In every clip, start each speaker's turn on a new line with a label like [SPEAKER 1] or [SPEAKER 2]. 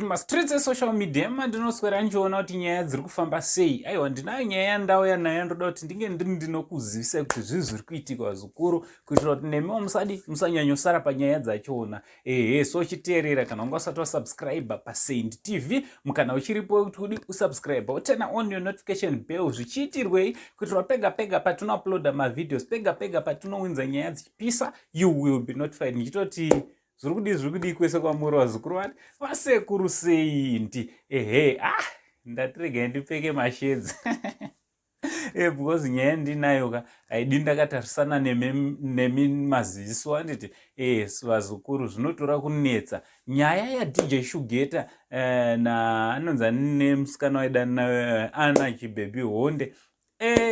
[SPEAKER 1] Streets social media mandinoswera ndichiona kuti nyaya dziri kufamba sei. Aiwa, ndinayo nyaya ndauya nayo ndoda kuti ndinge ndinokuzivisa kuti zviri kuitika zvikuru kuitira kuti nemiwo musanyanyosara panyaya dzachona. So chiteerera kana unga usati wasubscribe paSaint TV mukana uchiripo kuti udi usubscribe turn on your notification bell zvichiitirwei kuitira pega patinouploada mavideos pega patinowinza nyaya dzichipisa you will be notified. Ndichitoti zviri kwese kwamuri wazukuru vati vasekuru Saint. Ndatirega ndipfeke mashedzi because nyaya ndinayo haidi ndakatarisana nemi maziso anditi vazukuru zvinotora kunetsa. Nyaya yaDJ Shugeta anonzi nemusikana waidana naAnna chibhebhi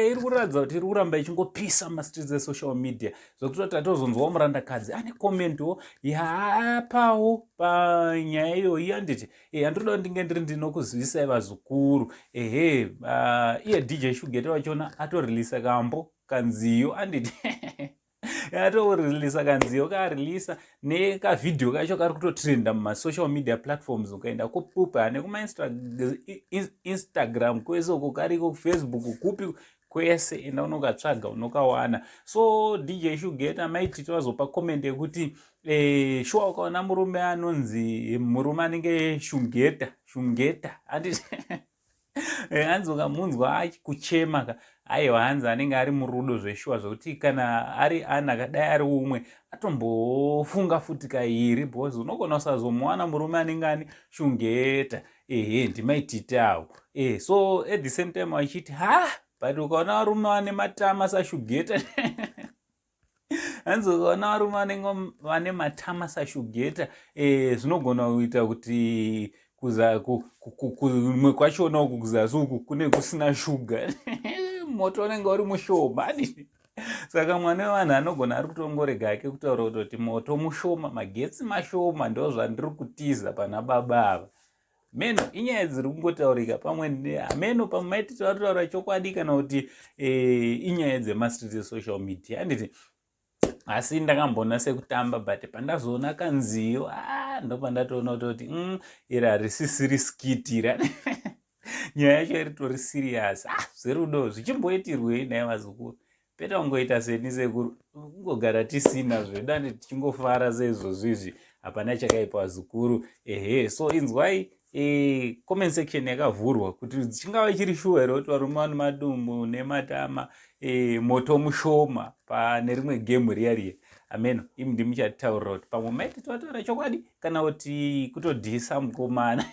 [SPEAKER 1] iri kuratidza kuti iri kuramba ichingopisa mastreets esocial media zvokuti tatozonzwawo murandakadzi ane komentiwo yapawo panyaya iyoyi anditi andinoda kuti ndinge ndinokuzivisai vazukuru. Iye DJ Shugeta wachona atorelisa kambo kanziyo anditi atorelisa kanziyo karelisa nekavidhio kacho kari kutotrenda mumasocial media platforms. Ukaenda kupupa nekumainstagram kwese uko kariko kufacebook kupi kwese enda unokatsvaga unokawana. So DJ Shugeta maititi wazopa comment yekuti shuwa ukaona murume anonzi murume anenge Shugeta anditi hanzi ukamunzwa achikuchema aiwa hanzi anenge ari murudo zveshuwa zvokuti kana ari Anna kadai ari umwe atombofunga futi kairi because unogona usazomuwana murume anenge ani Shugeta. Ndimaititi awo. So at the same time achiti but ukaona varume vane matama saShugeta hanzi ukaona varume vane matama saShugeta zvinogona kuita kuti kumwe kwachona uku kuzasi uku kune kusina shuga moto unenge uri mushoma. Saka mwana wevanhu anogona ari kutongorega hake kutaura kuti moto mushoma magetsi mashoma ndo zvandiri kutiza pana baba ava. Meno inyaya dziri kungotaurika pamwe meno pamwe maititi vatotaura chokwadi kana kuti inyaya dzemastreets esocial media anditi. Asi ndakambona sekutamba but pandazoona kanziyo ndopandatoona kuti iri harisisiri skitira nyaya yacho iritori serious. Zverudo zvichimboitirwei naye vazukuru peta kungoita seni sekuru kungogara tisina zvedandi tichingofara seizvozvizvi hapana chakaipa vazukuru. So inzwai comment section yakavhurwa kuti chingava chiri shuwa here kuti varume vane madumbu nematama moto mushoma pane rimwe game riya. Ameno imi ndimuchatitaurira kuti pamwe maiti tivataura chokwadi kana kuti kutodhisa mukomana.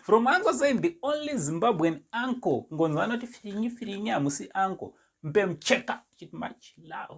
[SPEAKER 1] From Uncle saying the only Zimbabwean uncle ngonzi vanoti firinyi hamusi uncle mpe mcheka chiti much love.